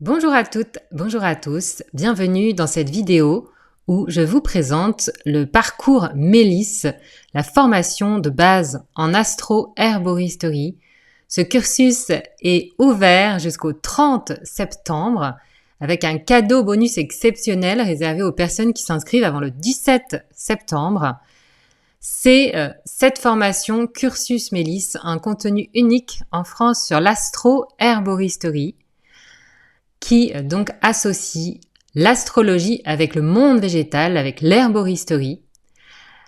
Bonjour à toutes, bonjour à tous, bienvenue dans cette vidéo où je vous présente le parcours Mélis, la formation de base en astro-herboristerie. Ce cursus est ouvert jusqu'au 30 septembre avec un cadeau bonus exceptionnel réservé aux personnes qui s'inscrivent avant le 17 septembre. C'est cette formation Cursus Mélis, un contenu unique en France sur l'astro-herboristerie qui donc associe l'astrologie avec le monde végétal, avec l'herboristerie.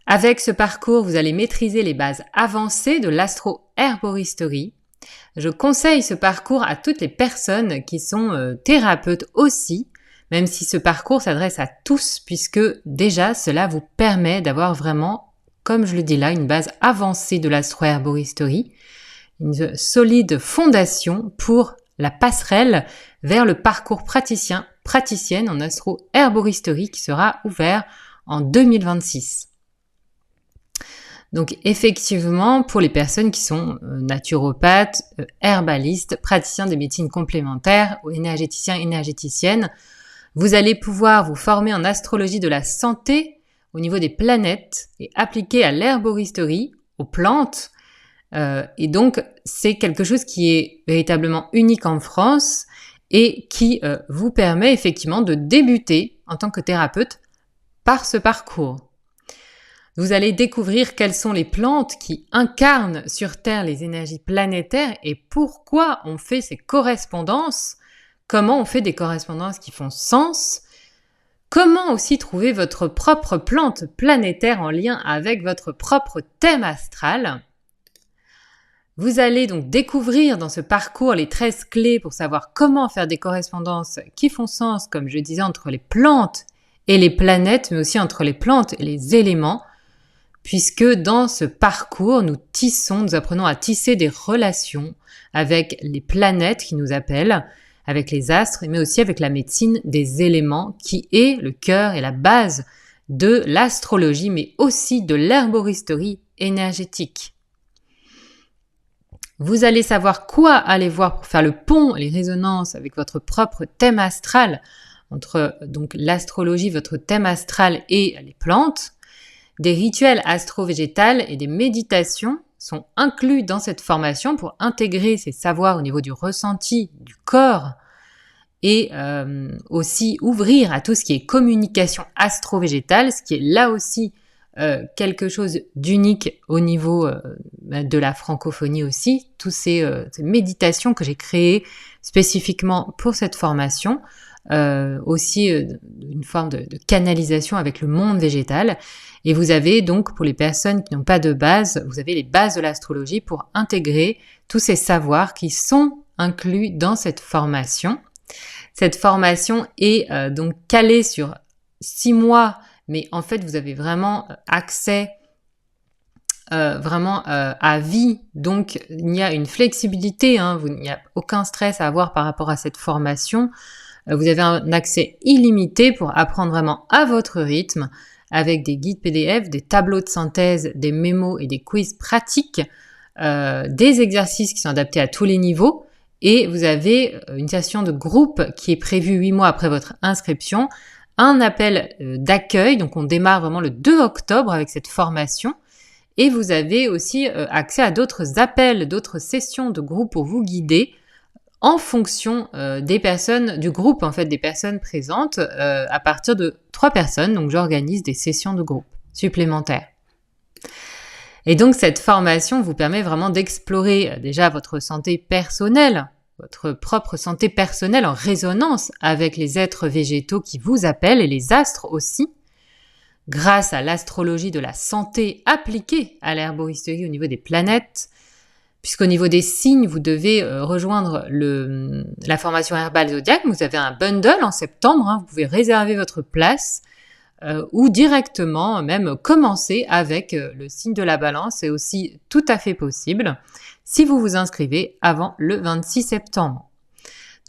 Avec ce parcours, vous allez maîtriser les bases avancées de l'astro-herboristerie. Je conseille ce parcours à toutes les personnes qui sont thérapeutes aussi, même si ce parcours s'adresse à tous, puisque déjà cela vous permet d'avoir vraiment, comme je le dis là, une base avancée de l'astro-herboristerie, une solide fondation pour la passerelle vers le parcours praticienne en astro-herboristerie qui sera ouvert en 2026. Donc effectivement, pour les personnes qui sont naturopathes, herbalistes, praticiens des médecines complémentaires ou énergéticiens, énergéticiennes, vous allez pouvoir vous former en astrologie de la santé au niveau des planètes et appliquer à l'herboristerie, aux plantes. Et donc, c'est quelque chose qui est véritablement unique en France et qui vous permet effectivement de débuter en tant que thérapeute par ce parcours. Vous allez découvrir quelles sont les plantes qui incarnent sur Terre les énergies planétaires et pourquoi on fait ces correspondances, comment on fait des correspondances qui font sens, comment aussi trouver votre propre plante planétaire en lien avec votre propre thème astral. Vous allez donc découvrir dans ce parcours les 13 clés pour savoir comment faire des correspondances qui font sens, comme je disais, entre les plantes et les planètes, mais aussi entre les plantes et les éléments, puisque dans ce parcours, nous apprenons à tisser des relations avec les planètes qui nous appellent, avec les astres, mais aussi avec la médecine des éléments, qui est le cœur et la base de l'astrologie, mais aussi de l'herboristerie énergétique. Vous allez savoir quoi aller voir pour faire le pont, les résonances avec votre propre thème astral, entre donc l'astrologie, votre thème astral et les plantes. Des rituels astro-végétales et des méditations sont inclus dans cette formation pour intégrer ces savoirs au niveau du ressenti, du corps, et aussi ouvrir à tout ce qui est communication astro-végétale, ce qui est là aussi quelque chose d'unique au niveau de la francophonie aussi, toutes ces méditations que j'ai créées spécifiquement pour cette formation, aussi une forme de canalisation avec le monde végétal. Et vous avez donc, pour les personnes qui n'ont pas de base, vous avez les bases de l'astrologie pour intégrer tous ces savoirs qui sont inclus dans cette formation. Cette formation est donc calée sur 6 mois, mais en fait, vous avez vraiment accès à vie. Donc, il y a une flexibilité, il n'y a aucun stress à avoir par rapport à cette formation. Vous avez un accès illimité pour apprendre vraiment à votre rythme, avec des guides PDF, des tableaux de synthèse, des mémos et des quiz pratiques, des exercices qui sont adaptés à tous les niveaux. Et vous avez une session de groupe qui est prévue 8 mois après votre inscription, un appel d'accueil, donc on démarre vraiment le 2 octobre avec cette formation, et vous avez aussi accès à d'autres appels, d'autres sessions de groupe pour vous guider en fonction des personnes, du groupe en fait, des personnes présentes, à partir de 3 personnes, donc j'organise des sessions de groupe supplémentaires. Et donc cette formation vous permet vraiment d'explorer déjà votre santé personnelle, votre propre santé personnelle en résonance avec les êtres végétaux qui vous appellent et les astres aussi, grâce à l'astrologie de la santé appliquée à l'herboristerie au niveau des planètes, puisqu'au niveau des signes, vous devez rejoindre la formation Herbal Zodiac. Vous avez un bundle en septembre, vous pouvez réserver votre place ou directement même commencer avec le signe de la balance, c'est aussi tout à fait possible si vous vous inscrivez avant le 26 septembre.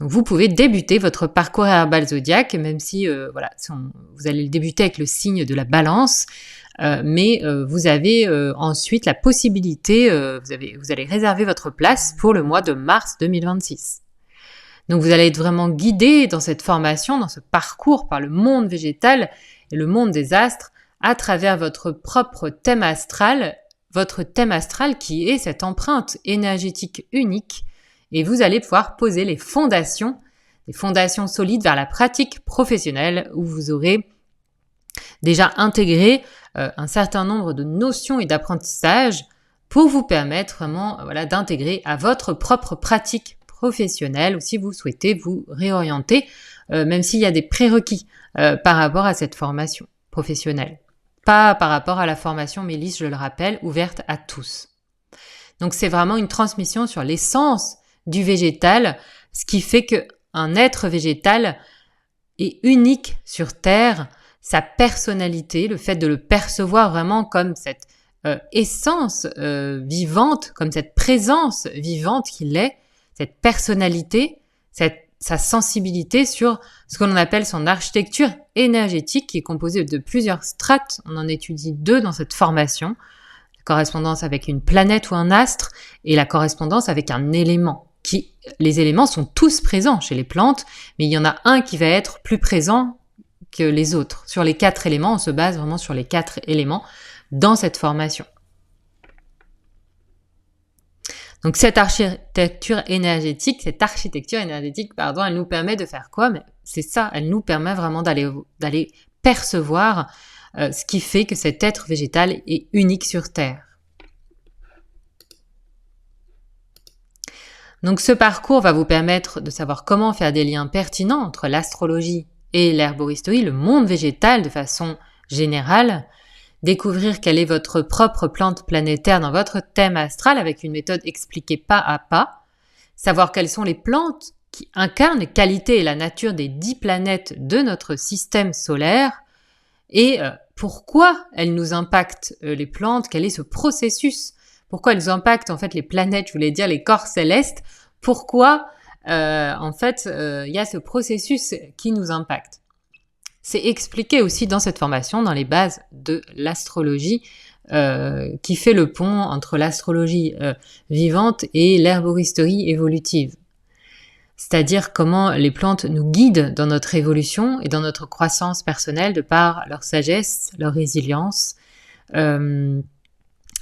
Donc vous pouvez débuter votre parcours Herbal Zodiac, même si vous allez le débuter avec le signe de la balance, mais vous avez ensuite la possibilité, vous allez réserver votre place pour le mois de mars 2026. Donc vous allez être vraiment guidé dans cette formation, dans ce parcours par le monde végétal et le monde des astres à travers votre propre thème astral, votre thème astral qui est cette empreinte énergétique unique, et vous allez pouvoir poser les fondations solides vers la pratique professionnelle où vous aurez déjà intégré un certain nombre de notions et d'apprentissages pour vous permettre vraiment d'intégrer à votre propre pratique professionnelle ou si vous souhaitez vous réorienter, même s'il y a des prérequis par rapport à cette formation professionnelle. Pas par rapport à la formation Mélis, je le rappelle, ouverte à tous. Donc c'est vraiment une transmission sur l'essence du végétal, ce qui fait qu'un être végétal est unique sur Terre, sa personnalité, le fait de le percevoir vraiment comme cette essence vivante, comme cette présence vivante qu'il est, cette personnalité, sa sensibilité sur ce que l'on appelle son architecture énergétique qui est composée de plusieurs strates. On en étudie 2 dans cette formation. La correspondance avec une planète ou un astre et la correspondance avec un élément. Les éléments sont tous présents chez les plantes, mais il y en a un qui va être plus présent que les autres. Sur les 4 éléments, on se base vraiment sur les 4 éléments dans cette formation. Donc cette architecture énergétique, elle nous permet de faire quoi? Mais c'est ça, elle nous permet vraiment d'aller percevoir ce qui fait que cet être végétal est unique sur Terre. Donc ce parcours va vous permettre de savoir comment faire des liens pertinents entre l'astrologie et l'herboristerie, le monde végétal de façon générale, découvrir quelle est votre propre plante planétaire dans votre thème astral avec une méthode expliquée pas à pas, savoir quelles sont les plantes qui incarnent les qualités et la nature des 10 planètes de notre système solaire et pourquoi elles nous impactent les plantes, quel est ce processus, pourquoi elles impactent en fait les planètes, je voulais dire les corps célestes, pourquoi il y a ce processus qui nous impacte. C'est expliqué aussi dans cette formation, dans les bases de l'astrologie, qui fait le pont entre l'astrologie vivante et l'herboristerie évolutive. C'est-à-dire comment les plantes nous guident dans notre évolution et dans notre croissance personnelle de par leur sagesse, leur résilience. Le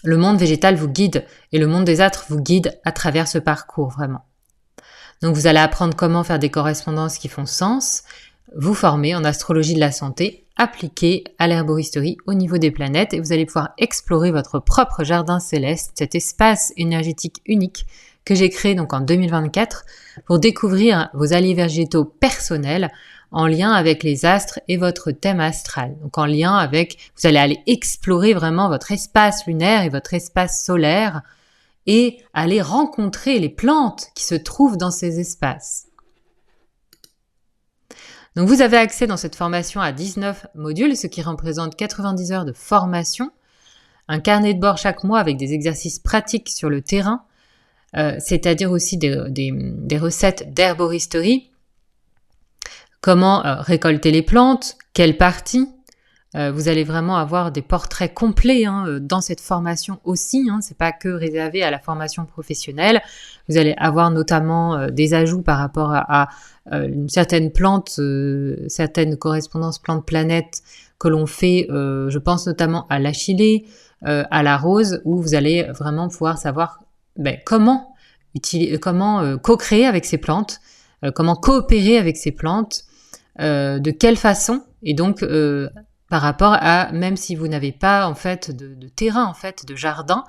monde végétal vous guide et le monde des astres vous guide à travers ce parcours vraiment. Donc vous allez apprendre comment faire des correspondances qui font sens, vous former en astrologie de la santé appliquée à l'herboristerie au niveau des planètes et vous allez pouvoir explorer votre propre jardin céleste, cet espace énergétique unique que j'ai créé donc en 2024 pour découvrir vos alliés végétaux personnels en lien avec les astres et votre thème astral. Donc en lien avec, vous allez aller explorer vraiment votre espace lunaire et votre espace solaire et aller rencontrer les plantes qui se trouvent dans ces espaces. Donc vous avez accès dans cette formation à 19 modules, ce qui représente 90 heures de formation, un carnet de bord chaque mois avec des exercices pratiques sur le terrain, c'est-à-dire aussi des recettes d'herboristerie, comment récolter les plantes, quelle partie. Vous allez vraiment avoir des portraits complets dans cette formation aussi, c'est pas que réservé à la formation professionnelle. Vous allez avoir notamment des ajouts par rapport à une certaine plante, certaines correspondances plantes-planètes que l'on fait, je pense notamment à l'achillée, à la rose, où vous allez vraiment pouvoir savoir comment co-créer avec ces plantes, comment coopérer avec ces plantes, de quelle façon, et donc par rapport à, même si vous n'avez pas en fait de terrain, en fait, de jardin,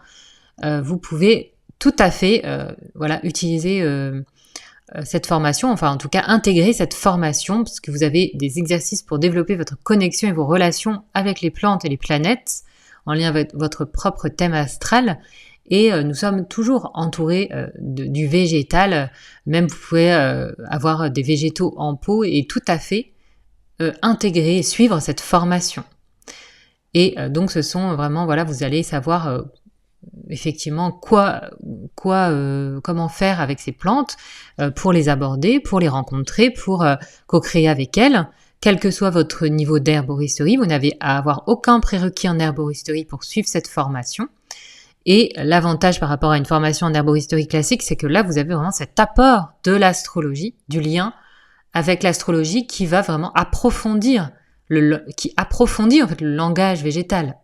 vous pouvez tout à fait utiliser cette formation, enfin en tout cas intégrer cette formation, parce que vous avez des exercices pour développer votre connexion et vos relations avec les plantes et les planètes, en lien avec votre propre thème astral, et nous sommes toujours entourés du végétal, même vous pouvez avoir des végétaux en pot et tout à fait intégrer et suivre cette formation. Et donc ce sont vraiment, vous allez savoir effectivement comment faire avec ces plantes pour les aborder, pour les rencontrer, pour co-créer avec elles. Quel que soit votre niveau d'herboristerie, vous n'avez à avoir aucun prérequis en herboristerie pour suivre cette formation. Et l'avantage par rapport à une formation en herboristerie classique, c'est que là, vous avez vraiment cet apport de l'astrologie, du lien avec l'astrologie qui va vraiment approfondir qui approfondit en fait le langage végétal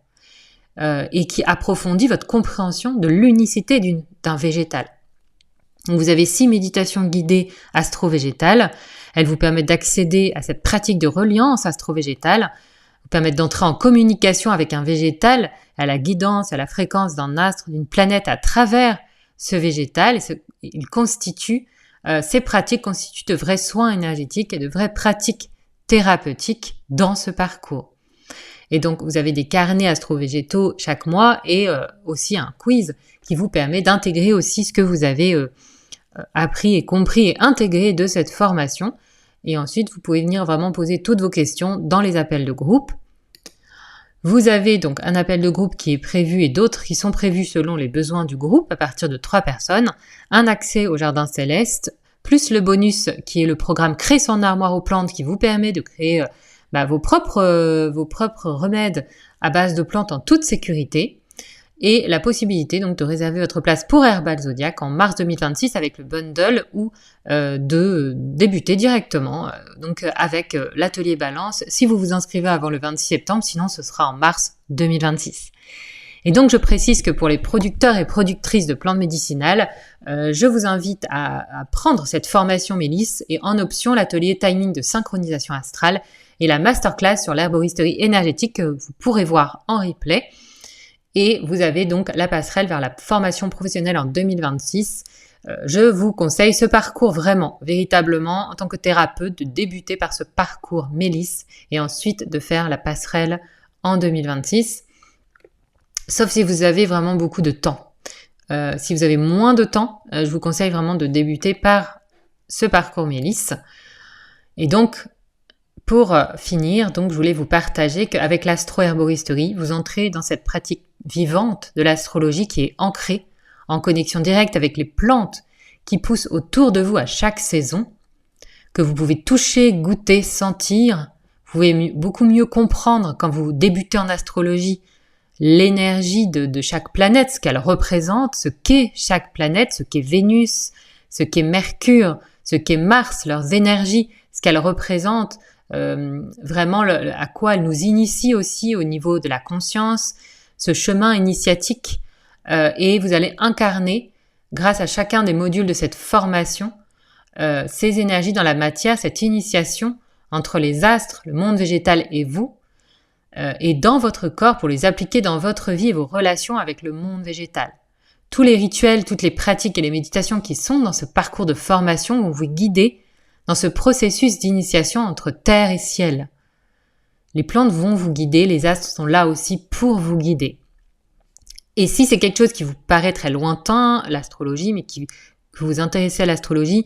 et qui approfondit votre compréhension de l'unicité d'un végétal. Donc vous avez 6 méditations guidées astro-végétales. Elles vous permettent d'accéder à cette pratique de reliance astro-végétale, vous permettent d'entrer en communication avec un végétal, à la guidance, à la fréquence d'un astre, d'une planète à travers ce végétal. Ces pratiques constituent de vrais soins énergétiques et de vraies pratiques thérapeutiques dans ce parcours. Et donc, vous avez des carnets astro-végétaux chaque mois et aussi un quiz qui vous permet d'intégrer aussi ce que vous avez appris et compris et intégré de cette formation. Et ensuite, vous pouvez venir vraiment poser toutes vos questions dans les appels de groupe. Vous avez donc un appel de groupe qui est prévu et d'autres qui sont prévus selon les besoins du groupe à partir de 3 personnes, un accès au jardin céleste, plus le bonus qui est le programme Créer son armoire aux plantes qui vous permet de créer vos propres remèdes à base de plantes en toute sécurité et la possibilité donc de réserver votre place pour Herbal Zodiac en mars 2026 avec le bundle ou de débuter directement avec l'atelier balance si vous vous inscrivez avant le 26 septembre, sinon ce sera en mars 2026. Et donc je précise que pour les producteurs et productrices de plantes médicinales, je vous invite à prendre cette formation Mélisse et en option l'atelier timing de synchronisation astrale et la masterclass sur l'herboristerie énergétique que vous pourrez voir en replay. Et vous avez donc la passerelle vers la formation professionnelle en 2026. Je vous conseille ce parcours vraiment, véritablement, en tant que thérapeute, de débuter par ce parcours Mélisse et ensuite de faire la passerelle en 2026. Sauf si vous avez vraiment beaucoup de temps. Si vous avez moins de temps, je vous conseille vraiment de débuter par ce parcours Mélisse. Et donc, pour finir, donc, je voulais vous partager qu'avec l'astro-herboristerie, vous entrez dans cette pratique vivante de l'astrologie qui est ancrée en connexion directe avec les plantes qui poussent autour de vous à chaque saison, que vous pouvez toucher, goûter, sentir. Vous pouvez beaucoup mieux comprendre quand vous débutez en astrologie l'énergie de chaque planète, ce qu'elle représente, ce qu'est chaque planète, ce qu'est Vénus, ce qu'est Mercure, ce qu'est Mars, leurs énergies, ce qu'elles représentent, vraiment à quoi elles nous initient aussi au niveau de la conscience, ce chemin initiatique, et vous allez incarner, grâce à chacun des modules de cette formation, ces énergies dans la matière, cette initiation entre les astres, le monde végétal et vous, et dans votre corps pour les appliquer dans votre vie et vos relations avec le monde végétal. Tous les rituels, toutes les pratiques et les méditations qui sont dans ce parcours de formation vont vous guider dans ce processus d'initiation entre terre et ciel. Les plantes vont vous guider, les astres sont là aussi pour vous guider. Et si c'est quelque chose qui vous paraît très lointain, l'astrologie, mais que vous vous intéressez à l'astrologie,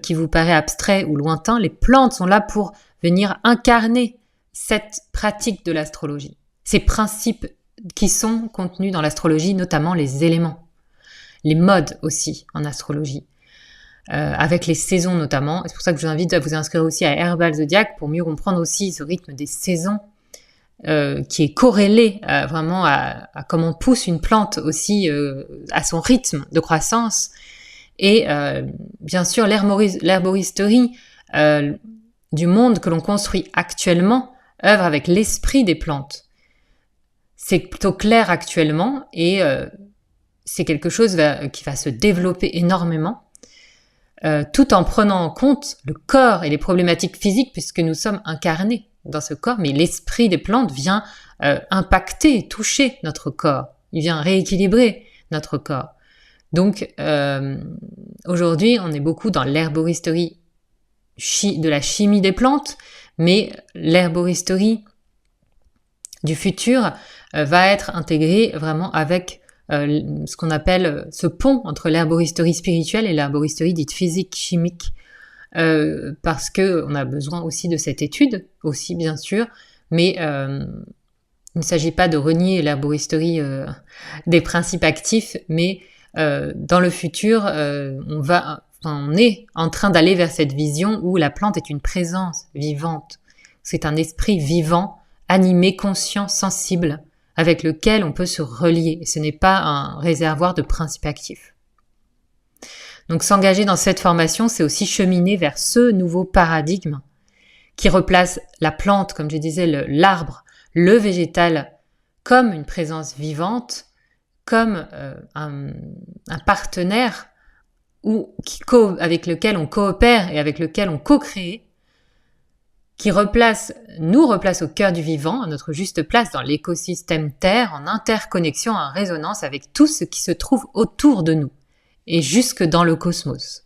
qui vous paraît abstrait ou lointain, les plantes sont là pour venir incarner cette pratique de l'astrologie. Ces principes qui sont contenus dans l'astrologie, notamment les éléments, les modes aussi en astrologie, avec les saisons notamment. C'est pour ça que je vous invite à vous inscrire aussi à Herbal Zodiac pour mieux comprendre aussi ce rythme des saisons qui est corrélé vraiment à comment pousse une plante aussi, à son rythme de croissance. Et bien sûr, l'herboristerie du monde que l'on construit actuellement œuvre avec l'esprit des plantes. C'est plutôt clair actuellement et c'est quelque chose qui va se développer énormément, tout en prenant en compte le corps et les problématiques physiques puisque nous sommes incarnés dans ce corps, mais l'esprit des plantes vient impacter, toucher notre corps. Il vient rééquilibrer notre corps. Donc aujourd'hui, on est beaucoup dans l'herboristerie de la chimie des plantes, mais l'herboristerie du futur va être intégrée vraiment avec ce qu'on appelle ce pont entre l'herboristerie spirituelle et l'herboristerie dite physique, chimique, parce que on a besoin aussi de cette étude, aussi bien sûr, mais il ne s'agit pas de renier l'herboristerie des principes actifs, mais dans le futur, on est en train d'aller vers cette vision où la plante est une présence vivante. C'est un esprit vivant, animé, conscient, sensible, avec lequel on peut se relier. Et ce n'est pas un réservoir de principes actifs. Donc s'engager dans cette formation, c'est aussi cheminer vers ce nouveau paradigme qui replace la plante, comme je disais, l'arbre, le végétal, comme une présence vivante, comme un partenaire avec lequel on coopère et avec lequel on co-crée, qui nous replace au cœur du vivant, à notre juste place dans l'écosystème Terre, en interconnexion, en résonance avec tout ce qui se trouve autour de nous et jusque dans le cosmos.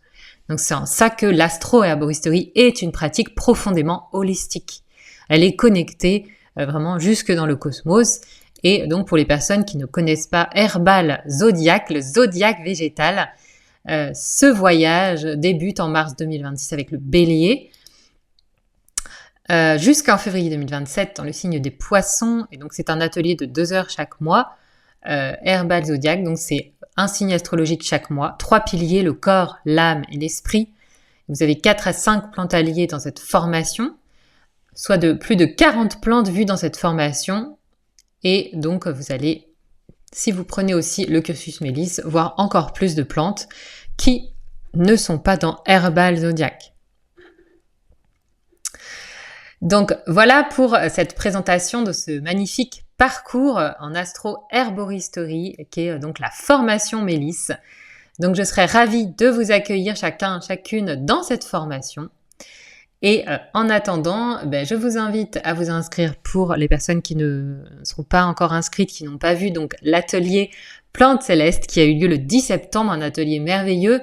Donc c'est en ça que l'astro-herboristerie est une pratique profondément holistique. Elle est connectée vraiment jusque dans le cosmos. Et donc pour les personnes qui ne connaissent pas Herbal Zodiac, le zodiaque végétal, ce voyage débute en mars 2026 avec le Bélier, jusqu'en février 2027 dans le signe des Poissons. Et donc c'est un atelier de 2 heures chaque mois. Herbal Zodiac, donc c'est un signe astrologique chaque mois, 3 piliers, le corps, l'âme et l'esprit. Vous avez 4 à 5 plantes alliées dans cette formation, soit de plus de 40 plantes vues dans cette formation. Et donc vous allez, si vous prenez aussi le cursus Mélis, voir encore plus de plantes qui ne sont pas dans Herbal Zodiac. Donc voilà pour cette présentation de ce magnifique parcours en astro-herboristerie qui est donc la formation Mélis. Donc je serais ravie de vous accueillir chacune dans cette formation. Et en attendant, je vous invite à vous inscrire pour les personnes qui ne sont pas encore inscrites, qui n'ont pas vu donc l'atelier Plantes Célestes qui a eu lieu le 10 septembre, un atelier merveilleux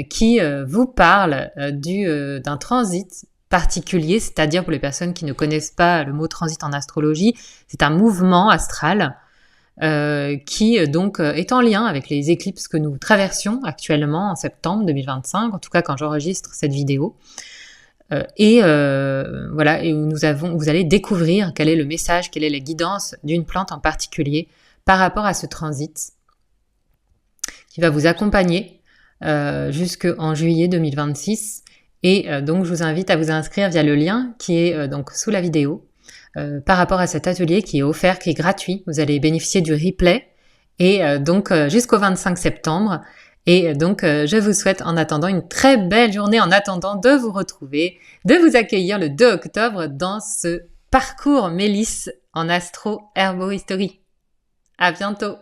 qui vous parle d'un transit particulier, c'est-à-dire pour les personnes qui ne connaissent pas le mot transit en astrologie, c'est un mouvement astral qui donc est en lien avec les éclipses que nous traversions actuellement en septembre 2025, en tout cas quand j'enregistre cette vidéo. Voilà, et où vous allez découvrir quel est le message, quelle est la guidance d'une plante en particulier par rapport à ce transit qui va vous accompagner jusqu'en juillet 2026. Et donc je vous invite à vous inscrire via le lien qui est donc sous la vidéo par rapport à cet atelier qui est offert, qui est gratuit. Vous allez bénéficier du replay et donc jusqu'au 25 septembre. Et donc je vous souhaite en attendant une très belle journée, en attendant de vous retrouver, de vous accueillir le 2 octobre dans ce parcours Mélis en astro-herboristerie. À bientôt!